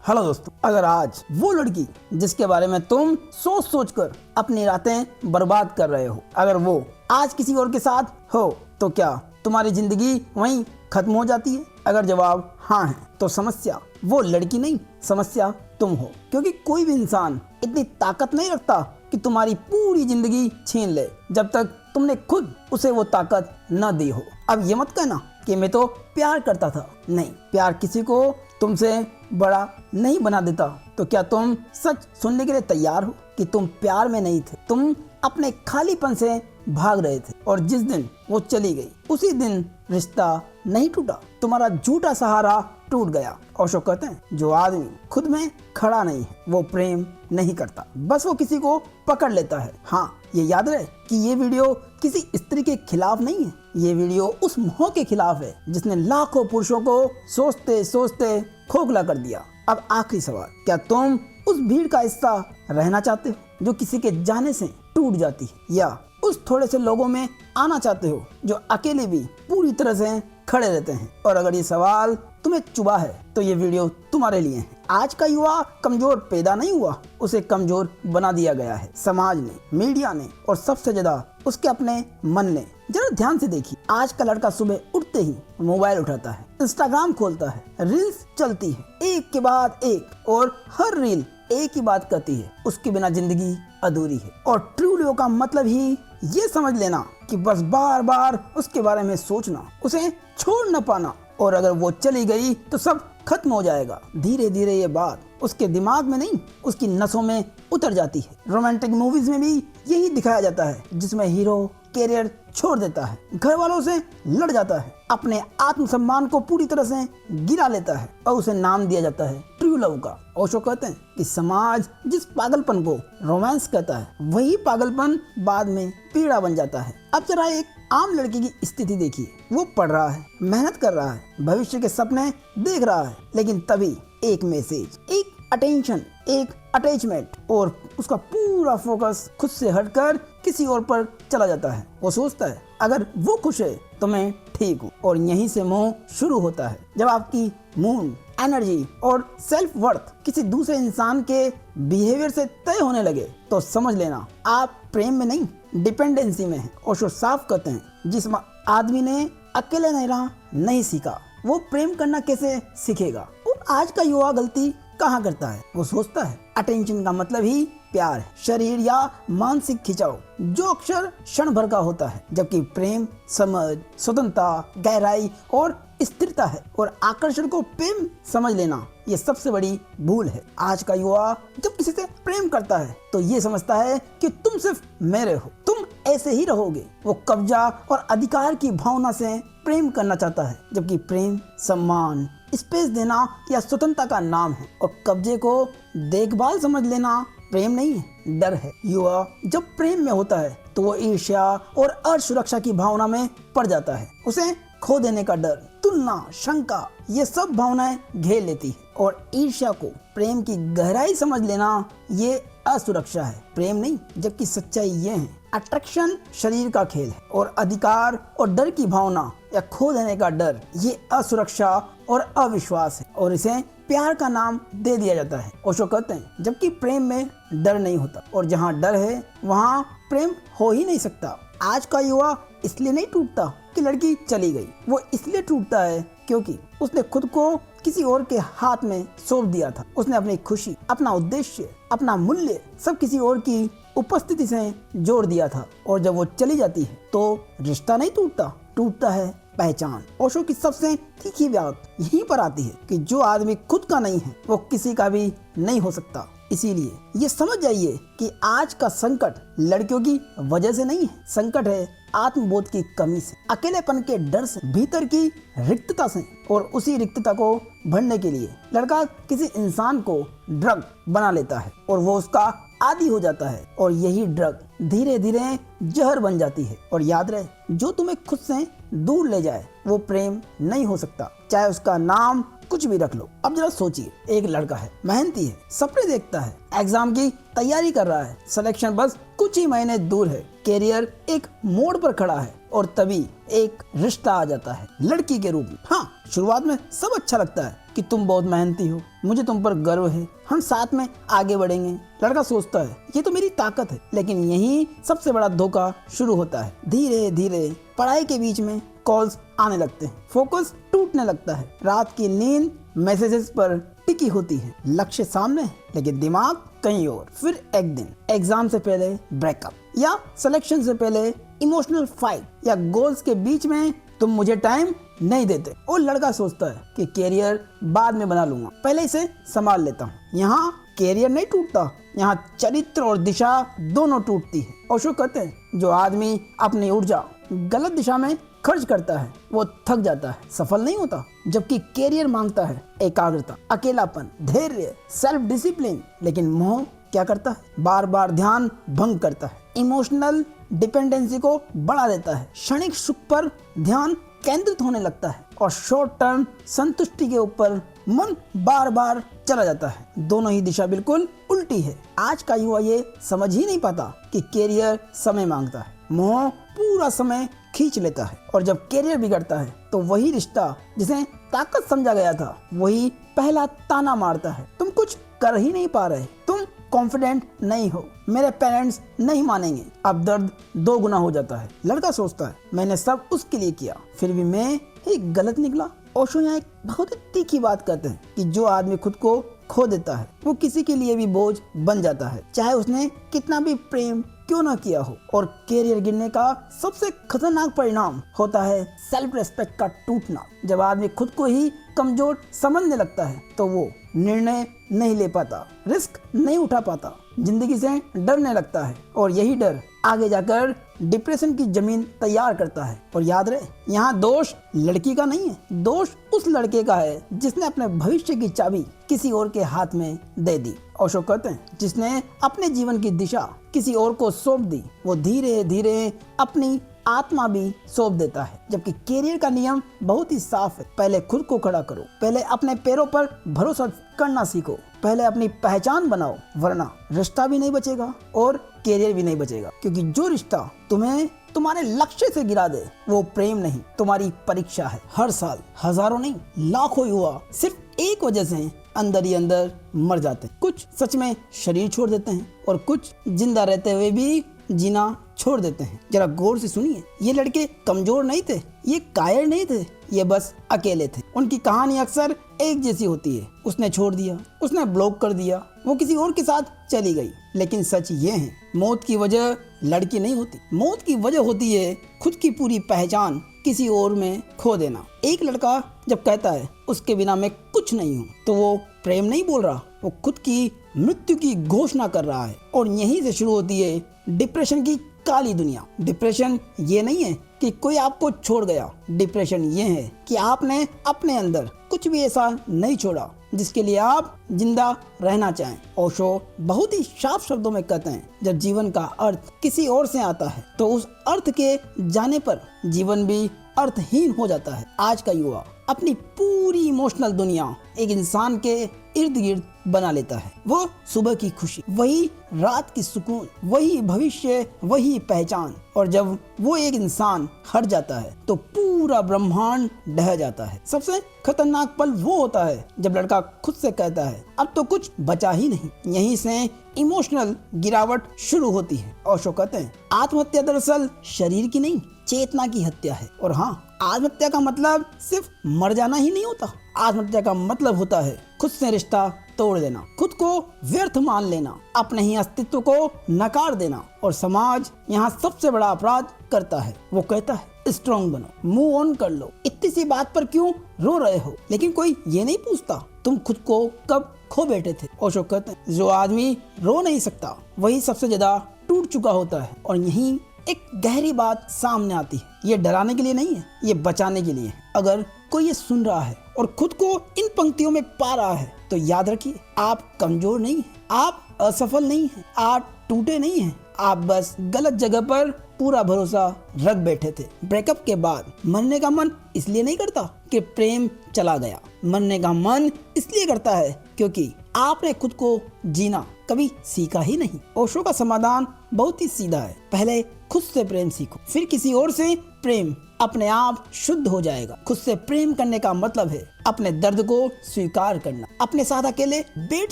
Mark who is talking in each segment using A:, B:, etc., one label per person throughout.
A: Hello दोस्तों, अगर आज वो लड़की जिसके बारे में तुम सोच सोच कर अपनी रातें बर्बाद कर रहे हो, अगर वो आज किसी और के साथ हो तो क्या तुम्हारी जिंदगी वहीं खत्म हो जाती है? अगर जवाब हाँ है तो समस्या वो लड़की नहीं, समस्या तुम हो। क्योंकि कोई भी इंसान इतनी ताकत नहीं रखता कि तुम्हारी पूरी जिंदगी छीन ले जब तक तुमने खुद उसे वो ताकत न दी हो। अब ये मत कहना कि मैं तो प्यार करता था। नहीं, प्यार किसी को तुमसे बड़ा नहीं बना देता। तो क्या तुम सच सुनने के लिए तैयार हो कि तुम प्यार में नहीं थे, तुम अपने खालीपन से भाग रहे थे, और जिस दिन वो चली गई उसी दिन रिश्ता नहीं टूटा, तुम्हारा झूठा सहारा टूट गया। और शो कहते हैं जो आदमी खुद में खड़ा नहीं है वो प्रेम नहीं करता, बस वो किसी को पकड़ लेता है। हाँ, ये याद रहे कि ये वीडियो किसी स्त्री के खिलाफ नहीं है, ये वीडियो उस मोह के खिलाफ है जिसने लाखों पुरुषों को सोचते सोचते खोखला कर दिया। अब आखिरी सवाल, क्या तुम उस भीड़ का हिस्सा रहना चाहते हो जो किसी के जाने से टूट जाती है, या उस थोड़े से लोगों में आना चाहते हो जो अकेले भी पूरी तरह से खड़े रहते हैं? और अगर ये सवाल तुम्हें चुभा है तो ये वीडियो तुम्हारे लिए है। आज का युवा कमजोर पैदा नहीं हुआ, उसे कमजोर बना दिया गया है समाज ने, मीडिया ने, और सबसे ज्यादा उसके अपने मन ने। जरा ध्यान से देखिए, आज का लड़का सुबह उठते ही मोबाइल उठाता है, इंस्टाग्राम खोलता है, रील्स चलती है एक के बाद एक, और हर रील एक ही बात कहती है, उसके बिना जिंदगी अधूरी है। और ट्रू लव का मतलब ही ये समझ लेना कि बस बार बार उसके बारे में सोचना, उसे छोड़ न पाना, और अगर वो चली गई तो सब खत्म हो जाएगा। धीरे धीरे ये बात उसके दिमाग में नहीं, उसकी नसों में उतर जाती है। रोमांटिक मूवीज में भी यही दिखाया जाता है, जिसमें हीरो कैरियर छोड़ देता है, घर वालों से लड़ जाता है, अपने आत्मसम्मान को पूरी तरह से गिरा लेता है, और उसे नाम दिया जाता है ट्रू लव का। ओशो कहते हैं कि समाज जिस पागलपन को रोमांस कहता है वही पागलपन बाद में पीड़ा बन जाता है। अब जरा एक आम लड़की की स्थिति देखिए, वो पढ़ रहा है, मेहनत कर रहा है, भविष्य के सपने देख रहा है, लेकिन तभी एक मैसेज, एक अटेंशन, एक अटैचमेंट, और उसका पूरा फोकस खुद से हटकर किसी और पर चला जाता है। वो सोचता है अगर वो खुश है तो मैं ठीक हूँ, और यहीं से मोह शुरू होता है। जब आपकी मूड, एनर्जी और सेल्फ वर्थ किसी दूसरे इंसान के बिहेवियर से तय होने लगे तो समझ लेना आप प्रेम में नहीं, डिपेंडेंसी में है। ओशो साफ कहते हैं जिस आदमी ने अकेले रहना नहीं सीखा वो प्रेम करना कैसे सीखेगा? और आज का युवा गलती कहाँ करता है? वो सोचता है अटेंशन का मतलब ही प्यार है, शरीर या मानसिक खिंचाव जो अक्सर क्षण भर का होता है, जबकि प्रेम समझ, स्वतंत्रता, गहराई और स्थिरता है। और आकर्षण को प्रेम समझ लेना ये सबसे बड़ी भूल है। आज का युवा जब किसी से प्रेम करता है तो ये समझता है कि तुम सिर्फ मेरे हो, तुम ऐसे ही रहोगे। वो कब्जा और अधिकार की भावना से प्रेम करना चाहता है, जबकि प्रेम सम्मान, स्पेस देना या स्वतंत्रता का नाम है। और कब्जे को देखभाल समझ लेना प्रेम नहीं है, डर है। युवा जब प्रेम में होता है तो वो ईर्ष्या और असुरक्षा की भावना में पड़ जाता है। उसे खो देने का डर, तुलना, शंका, ये सब भावनाएं घेर लेती है। और ईर्ष्या को प्रेम की गहराई समझ लेना ये असुरक्षा है, प्रेम नहीं। जबकि सच्चाई ये है अट्रैक्शन शरीर का खेल है, और अधिकार और डर की भावना या खो देने का डर ये असुरक्षा और अविश्वास है, और इसे प्यार का नाम दे दिया जाता है। ओशो कहते हैं जबकि प्रेम में डर नहीं होता, और जहाँ डर है वहाँ प्रेम हो ही नहीं सकता। आज का युवा इसलिए नहीं टूटता कि लड़की चली गई, वो इसलिए टूटता है क्योंकि उसने खुद को किसी और के हाथ में सौंप दिया था। उसने अपनी खुशी, अपना उद्देश्य, अपना मूल्य सब किसी और की उपस्थिति से जोड़ दिया था। और जब वो चली जाती है तो रिश्ता नहीं टूटता, टूटता है पहचान। ओशो की सबसे तीखी बात यहीं पर आती है कि जो आदमी खुद का नहीं है वो किसी का भी नहीं हो सकता। इसीलिए ये समझ जाइए कि आज का संकट लड़कियों की वजह से नहीं है, संकट है आत्मबोध की कमी से, अकेलेपन के डर से, भीतर की रिक्तता से। और उसी रिक्तता को भरने के लिए लड़का किसी इंसान को ड्रग बना लेता है और वो उसका आदी हो जाता है, और यही ड्रग धीरे धीरे जहर बन जाती है। और याद रहे, जो तुम्हें खुद से दूर ले जाए वो प्रेम नहीं हो सकता, चाहे उसका नाम कुछ भी रख लो। अब जरा सोचिए, एक लड़का है, मेहनती है, सपने देखता है, एग्जाम की तैयारी कर रहा है, सिलेक्शन बस कुछ ही महीने दूर है, कैरियर एक मोड़ पर खड़ा है, और तभी एक रिश्ता आ जाता है लड़की के रूप में। हाँ, शुरुआत में सब अच्छा लगता है कि तुम बहुत मेहनती हो, मुझे तुम पर गर्व है, हम साथ में आगे बढ़ेंगे। लड़का सोचता है ये तो मेरी ताकत है, लेकिन यही सबसे बड़ा धोखा शुरू होता है। धीरे धीरे पढ़ाई के बीच में कॉल्स आने लगते हैं, फोकस टूटने लगता है, रात की नींद मैसेजेस पर टिकी होती है, लक्ष्य सामने है लेकिन दिमाग कहीं और। फिर एक दिन एग्जाम से पहले ब्रेकअप, या सिलेक्शन से पहले इमोशनल फाइट, या गोल्स के बीच में तुम मुझे टाइम नहीं देते। और लड़का सोचता है कि कैरियर बाद में बना लूंगा, पहले इसे संभाल लेता हूँ। यहाँ कैरियर नहीं टूटता, यहाँ चरित्र और दिशा दोनों टूटती है। ओशो कहते हैं जो आदमी अपनी ऊर्जा गलत दिशा में खर्च करता है वो थक जाता है, सफल नहीं होता। जबकि कैरियर मांगता है एकाग्रता, अकेलापन, धैर्य, सेल्फ डिसिप्लिन। लेकिन मोह क्या करता है, बार बार ध्यान भंग करता है, इमोशनल डिपेंडेंसी को बढ़ा देता है, क्षणिक सुख पर ध्यान केंद्रित होने लगता है और शॉर्ट टर्म संतुष्टि के ऊपर मन बार बार चला जाता है। दोनों ही दिशा बिल्कुल उल्टी है। आज का युवा ये समझ ही नहीं पाता कि कैरियर समय मांगता है, मोह पूरा समय खींच लेता है, और जब कैरियर बिगड़ता है तो वही रिश्ता जिसे ताकत समझा गया था वही पहला ताना मारता है, तुम कुछ कर ही नहीं पा रहे, तुम कॉन्फिडेंट नहीं हो, मेरे पेरेंट्स नहीं मानेंगे। अब दर्द दो गुना हो जाता है। लड़का सोचता है मैंने सब उसके लिए किया, फिर भी मैं ही गलत निकला। ओशो यहाँ एक बहुत ही तीखी बात कहते हैं कि जो आदमी खुद को खो देता है वो किसी के लिए भी बोझ बन जाता है, चाहे उसने कितना भी प्रेम क्यों ना किया हो। और कैरियर गिरने का सबसे खतरनाक परिणाम होता है सेल्फ रेस्पेक्ट का टूटना। जब आदमी खुद को ही कमजोर समझने लगता है तो वो निर्णय नहीं ले पाता, रिस्क नहीं उठा पाता, जिंदगी से डरने लगता है, और यही डर आगे जाकर डिप्रेशन की जमीन तैयार करता है। और याद रहे यहाँ दोष लड़की का नहीं है, दोष उस लड़के का है जिसने अपने भविष्य की चाबी किसी और के हाथ में दे दी। ओशो कहते हैं जिसने अपने जीवन की दिशा किसी और को सौंप दी वो धीरे धीरे अपनी आत्मा भी सौंप देता है। जबकि कैरियर का नियम बहुत ही साफ है, पहले खुद को खड़ा करो, पहले अपने पैरों पर भरोसा करना सीखो, पहले अपनी पहचान बनाओ, वरना रिश्ता भी नहीं बचेगा और कैरियर भी नहीं बचेगा। क्योंकि जो रिश्ता तुम्हें तुम्हारे लक्ष्य से गिरा दे वो प्रेम नहीं, तुम्हारी परीक्षा है। हर साल हजारों नहीं लाखों युवा सिर्फ एक वजह से अंदर ही अंदर मर जाते हैं। कुछ सच में शरीर छोड़ देते हैं और कुछ जिंदा रहते हुए भी जीना छोड़ देते हैं। जरा गौर से सुनिए, ये लड़के कमजोर नहीं थे, ये कायर नहीं थे, ये बस अकेले थे। उनकी कहानी अक्सर एक जैसी होती है, उसने छोड़ दिया, उसने ब्लॉक कर दिया, वो किसी और के साथ चली गई। लेकिन सच ये है मौत की वजह लड़की नहीं होती, मौत की वजह होती है खुद की पूरी पहचान किसी और में खो देना। एक लड़का जब कहता है उसके बिना मैं कुछ नहीं हूँ तो वो प्रेम नहीं बोल रहा, वो खुद की मृत्यु की घोषणा कर रहा है। और यहीं से शुरू होती है डिप्रेशन की काली दुनिया। डिप्रेशन ये नहीं है कि कोई आपको छोड़ गया, डिप्रेशन ये है कि आपने अपने अंदर कुछ भी ऐसा नहीं छोड़ा जिसके लिए आप जिंदा रहना चाहें। ओशो बहुत ही साफ शब्दों में कहते हैं जब जीवन का अर्थ किसी और से आता है तो उस अर्थ के जाने पर जीवन भी अर्थहीन हो जाता है। आज का युवा अपनी पूरी इमोशनल दुनिया एक इंसान के इर्द गिर्द बना लेता है। वो सुबह की खुशी, वही रात की सुकून, वही भविष्य, वही पहचान। और जब वो एक इंसान हट जाता है तो पूरा ब्रह्मांड ढह जाता है। सबसे खतरनाक पल वो होता है जब लड़का खुद से कहता है अब तो कुछ बचा ही नहीं। यहीं से इमोशनल गिरावट शुरू होती है। ओशो कहते हैं आत्महत्या दरअसल शरीर की नहीं चेतना की हत्या है। और हाँ, आत्महत्या का मतलब सिर्फ मर जाना ही नहीं होता। आत्महत्या का मतलब होता है खुद से रिश्ता तोड़ देना, खुद को व्यर्थ मान लेना, अपने ही अस्तित्व को नकार देना। और समाज यहाँ सबसे बड़ा अपराध करता है। वो कहता है स्ट्रॉन्ग बनो, मूव ऑन कर लो, इतनी सी बात पर क्यों रो रहे हो। लेकिन कोई ये नहीं पूछता तुम खुद को कब खो बैठे थे। ओशो कहते हैं जो आदमी रो नहीं सकता वही सबसे ज्यादा टूट चुका होता है। और यही एक गहरी बात सामने आती है। ये डराने के लिए नहीं है, ये बचाने के लिए है। अगर कोई ये सुन रहा है और खुद को इन पंक्तियों में पा रहा है तो याद रखिए आप कमजोर नहीं हैं, आप असफल नहीं हैं, आप टूटे नहीं हैं, आप बस गलत जगह पर पूरा भरोसा रख बैठे थे। ब्रेकअप के बाद मरने का मन इसलिए नहीं करता कि प्रेम चला गया, मरने का मन इसलिए करता है क्योंकि आपने खुद को जीना कभी सीखा ही नहीं। ओशो का समाधान बहुत ही सीधा है, पहले खुद से प्रेम सीखो, फिर किसी और से प्रेम अपने आप शुद्ध हो जाएगा। खुद से प्रेम करने का मतलब है अपने दर्द को स्वीकार करना, अपने साथ अकेले बैठ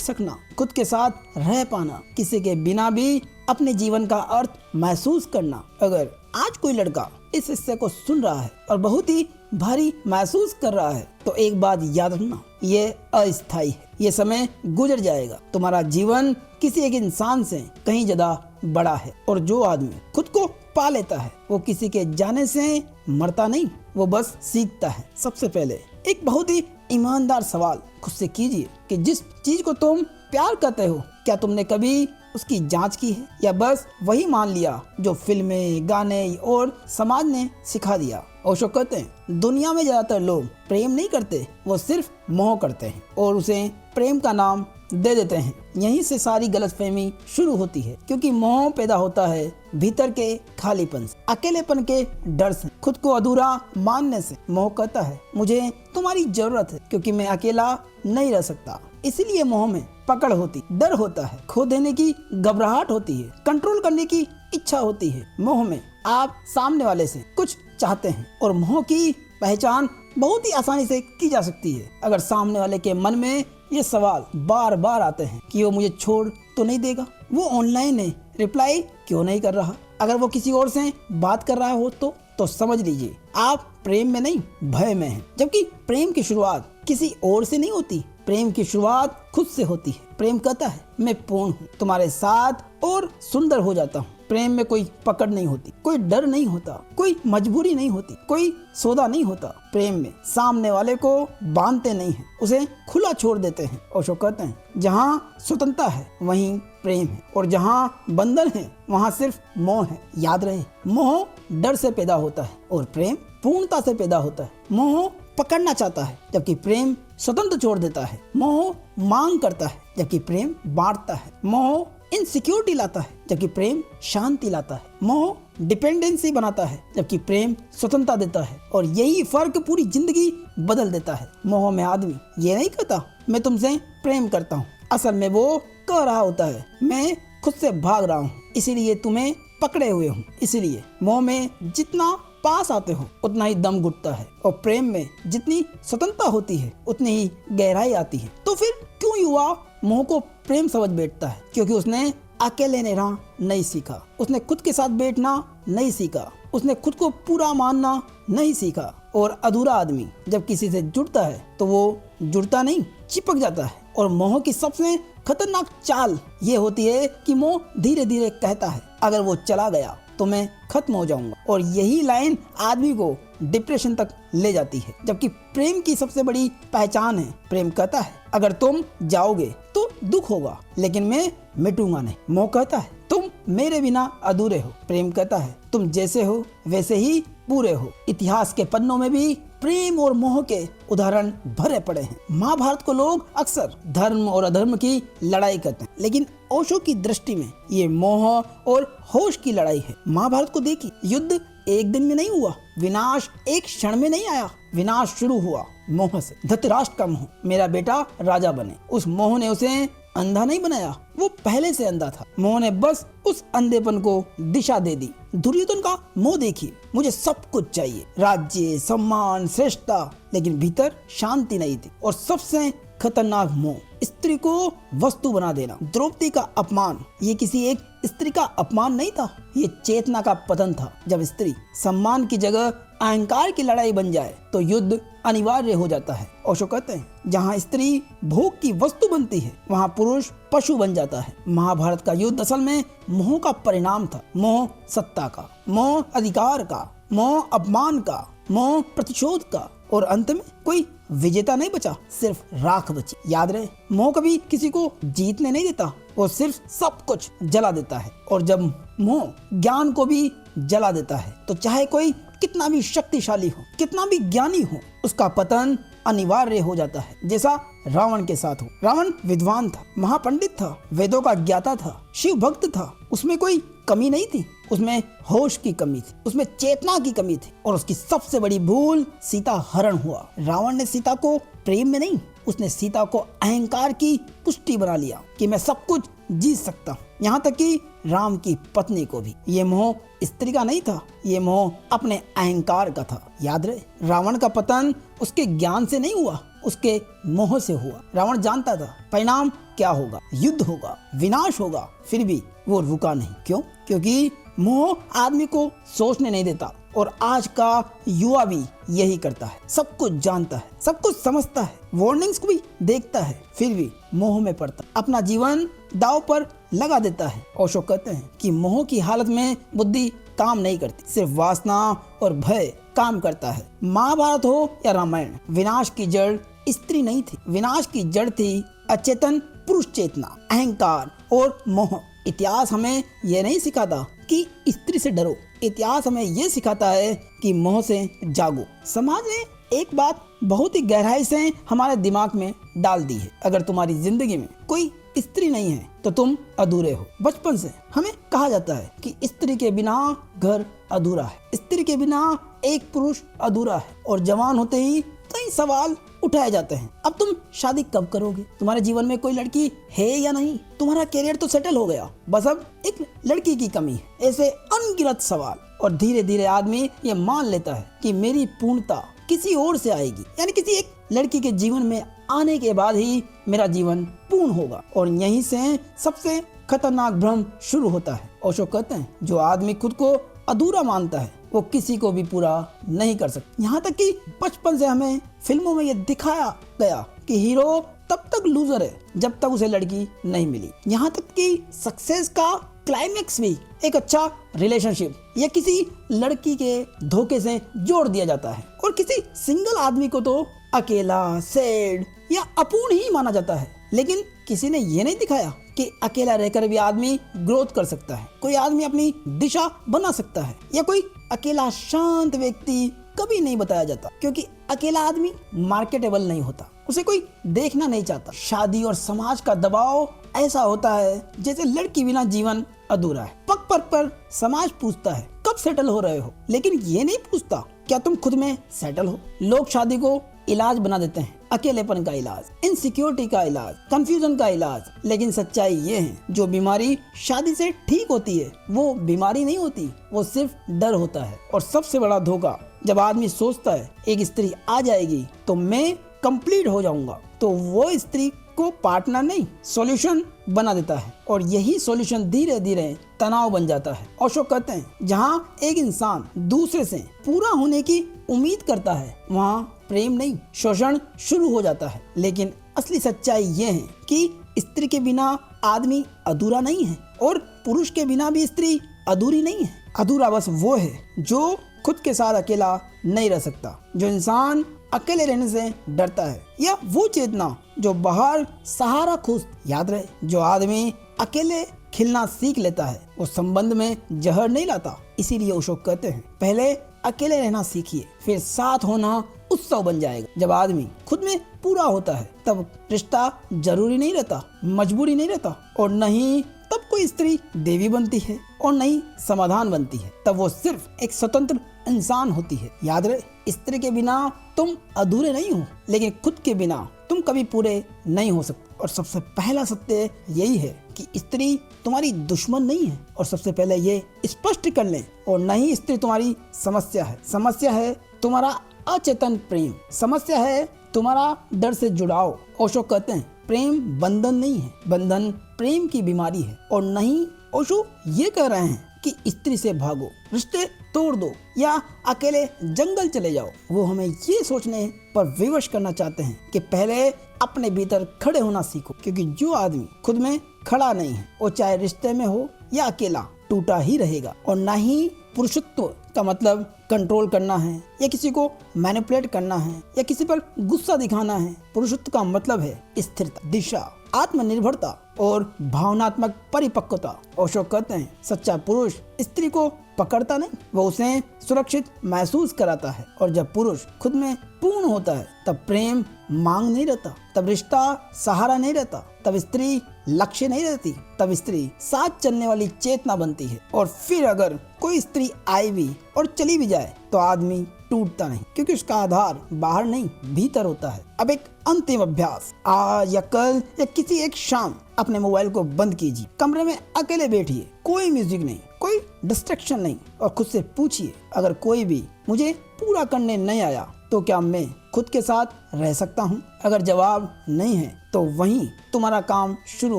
A: सकना, खुद के साथ रह पाना, किसी के बिना भी अपने जीवन का अर्थ महसूस करना। अगर आज कोई लड़का इस हिस्से को सुन रहा है और बहुत ही भारी महसूस कर रहा है तो एक बात याद रखना, ये अस्थायी है, ये समय गुजर जाएगा। तुम्हारा जीवन किसी एक इंसान से कहीं ज्यादा बड़ा है और जो आदमी खुद को पा लेता है वो किसी के जाने से मरता नहीं, वो बस सीखता है। सबसे पहले एक बहुत ही ईमानदार सवाल खुद से कीजिए कि जिस चीज को तुम प्यार करते हो क्या तुमने कभी उसकी जांच की है या बस वही मान लिया जो फिल्में, गाने और समाज ने सिखा दिया। ओशो कहते हैं दुनिया में ज्यादातर लोग प्रेम नहीं करते, वो सिर्फ मोह करते हैं और उसे प्रेम का नाम दे देते हैं। यहीं से सारी गलतफहमी शुरू होती है, क्योंकि मोह पैदा होता है भीतर के खालीपन से, अकेलेपन के डर से, खुद को अधूरा मानने से। मोह कहता है मुझे तुम्हारी जरूरत है क्योंकि मैं अकेला नहीं रह सकता। इसीलिए मोह में पकड़ होती, डर होता है, खो देने की घबराहट होती है, कंट्रोल करने की इच्छा होती है। मोह में आप सामने वाले से कुछ चाहते हैं और मोह की पहचान बहुत ही आसानी से की जा सकती है। अगर सामने वाले के मन में ये सवाल बार बार आते हैं कि वो मुझे छोड़ तो नहीं देगा, वो ऑनलाइन है, रिप्लाई क्यों नहीं कर रहा, अगर वो किसी और से बात कर रहा हो तो समझ लीजिए आप प्रेम में नहीं भय में हैं। जबकि प्रेम की शुरुआत किसी और से नहीं होती, प्रेम की शुरुआत खुद से होती है। प्रेम कहता है मैं पूर्ण हूँ तुम्हारे साथ और सुंदर हो जाता हूँ। प्रेम में कोई पकड़ नहीं होती, कोई डर नहीं होता, कोई मजबूरी नहीं होती, कोई सौदा नहीं होता। प्रेम में सामने वाले को बांधते नहीं हैं, उसे खुला छोड़ देते हैं। ओशो कहते हैं जहाँ स्वतंत्रता है वहीं प्रेम है और जहाँ बंधन है वहाँ सिर्फ मोह है। याद रहे मोह डर से पैदा होता है और प्रेम पूर्णता से पैदा होता है। मोह पकड़ना चाहता है जबकि प्रेम स्वतंत्र छोड़ देता है। मोह मांग करता है जबकि प्रेम बांटता है। मोह इनसिक्योरिटी लाता है जबकि प्रेम शांति लाता है। मोह डिपेंडेंसी बनाता है जबकि प्रेम स्वतंत्रता देता है और यही फर्क पूरी जिंदगी बदल देता है। मोह में आदमी ये नहीं कहता मैं तुमसे प्रेम करता हूँ, असल में वो कह रहा होता है मैं खुद से भाग रहा हूँ इसीलिए तुम्हें पकड़े हुए हूँ। इसीलिए मोह में जितना पास आते हो उतना ही दम घुटता है और प्रेम में जितनी स्वतंत्रता होती है उतनी ही गहराई आती है। तो फिर क्यों युवा मोह को प्रेम समझ बैठता है? क्योंकि उसने अकेले रहना नहीं सीखा, उसने खुद के साथ बैठना नहीं सीखा, उसने खुद को पूरा मानना नहीं सीखा। और अधूरा आदमी जब किसी से जुड़ता है तो वो जुड़ता नहीं, चिपक जाता है। और मोह की सबसे खतरनाक चाल ये होती है कि मोह धीरे धीरे कहता है अगर वो चला गया तो मैं खत्म हो जाऊंगा। और यही लाइन आदमी को डिप्रेशन तक ले जाती है। जबकि प्रेम की सबसे बड़ी पहचान है, प्रेम कहता है अगर तुम जाओगे तो दुख होगा लेकिन मैं मिटूंगा नहीं। मोह कहता है तुम मेरे बिना अधूरे हो, प्रेम कहता है तुम जैसे हो वैसे ही पूरे हो। इतिहास के पन्नों में भी प्रेम और मोह के उदाहरण भरे पड़े हैं। महाभारत को लोग अक्सर धर्म और अधर्म की लड़ाई कहते हैं, लेकिन ओशो की दृष्टि में ये मोह और होश की लड़ाई है। महाभारत को देखिए, युद्ध एक दिन में नहीं हुआ, विनाश एक क्षण में नहीं आया। विनाश शुरू हुआ मोह से। धृतराष्ट्र का मोह, मेरा बेटा राजा बने, उस मोह ने उसे अंधा नहीं बनाया, वो पहले से अंधा था। मोह ने बस उस अंधेपन को दिशा दे दी। दुर्योधन का मोह देखिए, मुझे सब कुछ चाहिए, राज्य, सम्मान, श्रेष्ठता, लेकिन भीतर शांति नहीं थी। और सबसे खतरनाक मोह, स्त्री को वस्तु बना देना। द्रौपदी का अपमान ये किसी एक स्त्री का अपमान नहीं था, ये चेतना का पतन था। जब स्त्री सम्मान की जगह अहंकार की लड़ाई बन जाए तो युद्ध अनिवार्य हो जाता है। ओशो कहते हैं जहाँ स्त्री भोग की वस्तु बनती है वहाँ पुरुष पशु बन जाता है। महाभारत का युद्ध असल में मोह का परिणाम था। मोह सत्ता का, मोह अधिकार का, मोह अपमान का, मोह प्रतिशोध का, और अंत में कोई विजेता नहीं बचा, सिर्फ राख बची। याद रहे मोह कभी किसी को जीतने नहीं देता, वो सिर्फ सब कुछ जला देता है। और जब मोह ज्ञान को भी जला देता है तो चाहे कोई कितना भी शक्तिशाली हो, कितना भी ज्ञानी हो, उसका पतन अनिवार्य हो जाता है। जैसा रावण के साथ हो। रावण विद्वान था, महापंडित था, वेदों का ज्ञाता था, शिव भक्त था, उसमें कोई कमी नहीं थी, उसमें होश की कमी थी, उसमें चेतना की कमी थी। और उसकी सबसे बड़ी भूल सीता हरण हुआ। रावण ने सीता को प्रेम में नहीं, उसने सीता को अहंकार की पुष्टि बना लिया कि मैं सब कुछ जीत सकता हूँ, यहाँ तक कि राम की पत्नी को भी। ये मोह स्त्री का नहीं था, ये मोह अपने अहंकार का था। याद रहे, रावण का पतन उसके ज्ञान से नहीं हुआ, उसके मोह से हुआ। रावण जानता था परिणाम क्या होगा, युद्ध होगा, विनाश होगा, फिर भी वो रुका नहीं। क्यों? क्योंकि मोह आदमी को सोचने नहीं देता। और आज का युवा भी यही करता है, सब कुछ जानता है, सब कुछ समझता है, वार्निंग्स को भी देखता है, फिर भी मोह में पड़ता, अपना जीवन दांव पर लगा देता है। ओशो कहते हैं कि मोह की हालत में बुद्धि काम नहीं करती, सिर्फ वासना और भय काम करता है। महाभारत हो या रामायण, विनाश की जड़ स्त्री नहीं थी, विनाश की जड़ थी अचेतन पुरुष चेतना, अहंकार और मोह। इतिहास हमें यह नहीं सिखाता कि स्त्री से डरो, इतिहास हमें यह सिखाता है कि मोह से जागो। समाज ने एक बात बहुत ही गहराई से हमारे दिमाग में डाल दी है, अगर तुम्हारी जिंदगी में कोई स्त्री नहीं है तो तुम अधूरे हो। बचपन से हमें कहा जाता है कि स्त्री के बिना घर अधूरा है, स्त्री के बिना एक पुरुष अधूरा है। और जवान होते ही कई सवाल उठाए जाते हैं, अब तुम शादी कब करोगे, तुम्हारे जीवन में कोई लड़की है या नहीं, तुम्हारा कैरियर तो सेटल हो गया, बस अब एक लड़की की कमी है। ऐसे अनगिनत सवाल। और धीरे धीरे आदमी ये मान लेता है कि मेरी पूर्णता किसी और से आएगी, यानी किसी एक लड़की के जीवन में आने के बाद ही मेरा जीवन पूर्ण होगा। और यहीं से सबसे खतरनाक भ्रम शुरू होता है। ओशो कहते हैं जो आदमी खुद को अधूरा मानता है वो किसी को भी पूरा नहीं कर सकता। यहाँ तक कि बचपन से हमें फिल्मों में ये दिखाया गया कि हीरो तब तक लूजर है जब तक उसे लड़की नहीं मिली। यहाँ तक कि सक्सेस का क्लाइमेक्स भी एक अच्छा रिलेशनशिप या किसी लड़की के धोखे से जोड़ दिया जाता है। और किसी सिंगल आदमी को तो अकेला, सैड या अपूर्ण ही माना जाता है, लेकिन किसी ने ये नहीं दिखाया कि अकेला रहकर भी आदमी ग्रोथ कर सकता है, कोई आदमी अपनी दिशा बना सकता है, या कोई अकेला शांत व्यक्ति कभी नहीं बताया जाता, क्योंकि अकेला आदमी मार्केटेबल नहीं होता, उसे कोई देखना नहीं चाहता। शादी और समाज का दबाव ऐसा होता है जैसे लड़की बिना जीवन अधूरा है। पग पग पर समाज पूछता है कब सेटल हो रहे हो, लेकिन ये नहीं पूछता क्या तुम खुद में सेटल हो। लोग शादी को इलाज बना देते हैं, अकेलेपन का इलाज, इनसिक्योरिटी का इलाज, कंफ्यूजन का इलाज। लेकिन सच्चाई ये है, जो बीमारी शादी से ठीक होती है वो बीमारी नहीं होती, वो सिर्फ डर होता है। और सबसे बड़ा धोखा, जब आदमी सोचता है एक स्त्री आ जाएगी तो मैं कंप्लीट हो जाऊंगा, तो वो स्त्री को पार्टनर नहीं सॉल्यूशन बना देता है। और यही सॉल्यूशन धीरे धीरे तनाव बन जाता है। ओशो कहते हैं जहाँ एक इंसान दूसरे से पूरा होने की उम्मीद करता है वहाँ प्रेम नहीं शोषण शुरू हो जाता है। लेकिन असली सच्चाई ये है कि स्त्री के बिना आदमी अधूरा नहीं है और पुरुष के बिना भी स्त्री अधूरी नहीं है। अधूरा बस वो है जो खुद के साथ अकेला नहीं रह सकता, जो इंसान अकेले रहने से डरता है, या वो चेतना जो बाहर सहारा खोज। याद रहे, जो आदमी अकेले खिलना सीख लेता है वो संबंध में जहर नहीं लाता। इसीलिए ओशो कहते हैं पहले अकेले रहना सीखिए, फिर साथ होना उत्सव बन जाएगा। जब आदमी खुद में पूरा होता है तब रिश्ता जरूरी नहीं रहता, मजबूरी नहीं रहता, और नहीं तब कोई स्त्री देवी बनती है और नहीं समाधान बनती है, तब वो सिर्फ एक स्वतंत्र इंसान होती है। याद रहे, स्त्री के बिना तुम अधूरे नहीं हो, लेकिन खुद के बिना तुम कभी पूरे नहीं हो सकते। और सबसे पहला सत्य यही है कि स्त्री तुम्हारी दुश्मन नहीं है, और सबसे पहले ये स्पष्ट कर लें। और नहीं स्त्री तुम्हारी समस्या है, समस्या है तुम्हारा अचेतन प्रेम, समस्या है तुम्हारा डर से जुड़ाव। ओशो कहते हैं प्रेम बंधन नहीं है, बंधन प्रेम की बीमारी है। और नहीं ओशो ये कह रहे हैं कि स्त्री से भागो, रिश्ते तोड़ दो या अकेले जंगल चले जाओ। वो हमें ये सोचने पर विवश करना चाहते हैं कि पहले अपने भीतर खड़े होना सीखो, क्योंकि जो आदमी खुद में खड़ा नहीं है वो चाहे रिश्ते में हो या अकेला टूटा ही रहेगा। और ना ही पुरुषत्व का मतलब कंट्रोल करना है या किसी को मैनिपुलेट करना है या किसी पर गुस्सा दिखाना है। पुरुषत्व का मतलब है स्थिरता, दिशा, आत्मनिर्भरता और भावनात्मक परिपक्वता। ओशो कहते हैं सच्चा पुरुष स्त्री को पकड़ता नहीं, वो उसे सुरक्षित महसूस कराता है। और जब पुरुष खुद में पूर्ण होता है तब प्रेम मांग नहीं रहता, तब रिश्ता सहारा नहीं रहता, तब स्त्री लक्ष्य नहीं रहती, तब स्त्री साथ चलने वाली चेतना बनती है। और फिर अगर कोई स्त्री आई भी और चली भी जाए तो आदमी टूटता नहीं, क्योंकि उसका आधार बाहर नहीं भीतर होता है। अब एक अंतिम अभ्यास, आज या कल या किसी एक शाम अपने मोबाइल को बंद कीजिए, कमरे में अकेले बैठिए, कोई म्यूजिक नहीं, कोई डिस्ट्रैक्शन नहीं, और खुद से पूछिए, अगर कोई भी मुझे पूरा करने नहीं आया तो क्या मैं खुद के साथ रह सकता हूँ? अगर जवाब नहीं है तो वहीं तुम्हारा काम शुरू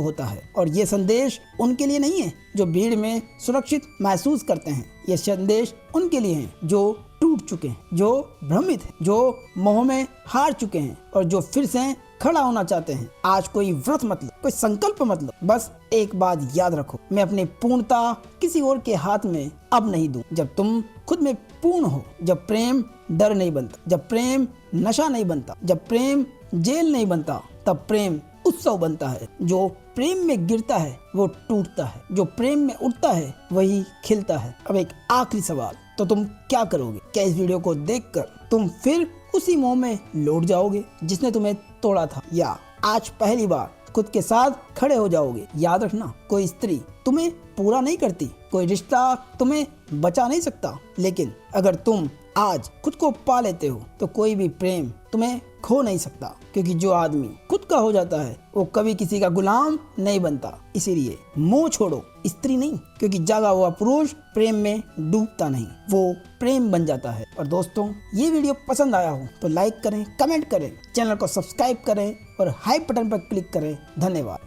A: होता है। और ये संदेश उनके लिए नहीं है जो भीड़ में सुरक्षित महसूस करते हैं, ये संदेश उनके लिए है जो टूट चुके हैं, जो भ्रमित हैं, जो मोह में हार चुके हैं और जो फिर से खड़ा होना चाहते हैं। आज कोई व्रत मत लो, कोई संकल्प मत लो, बस एक बात याद रखो, मैं अपनी पूर्णता किसी और के हाथ में अब नहीं दूं। जब तुम खुद में पूर्ण हो, जब प्रेम डर नहीं बनता, जब प्रेम नशा नहीं बनता, जब प्रेम जेल नहीं बनता, तब प्रेम उत्सव बनता है। जो प्रेम में गिरता है वो टूटता है, जो प्रेम में उठता है वही खिलता है। अब एक आखिरी सवाल, तो तुम क्या करोगे? क्या इस वीडियो को देखकर तुम फिर उसी मोह में लौट जाओगे जिसने तुम्हें तोड़ा था, या आज पहली बार खुद के साथ खड़े हो जाओगे? याद रखना, कोई स्त्री तुम्हें पूरा नहीं करती, कोई रिश्ता तुम्हें बचा नहीं सकता, लेकिन अगर तुम आज खुद को पा लेते हो तो कोई भी प्रेम तुम्हें खो नहीं सकता, क्योंकि जो आदमी खुद का हो जाता है वो कभी किसी का गुलाम नहीं बनता। इसीलिए मोह छोड़ो, स्त्री नहीं, क्योंकि जागा हुआ पुरुष प्रेम में डूबता नहीं, वो प्रेम बन जाता है। और दोस्तों, ये वीडियो पसंद आया हो तो लाइक करें, कमेंट करें, चैनल को सब्सक्राइब करें और हाई बटन पर क्लिक करें। धन्यवाद।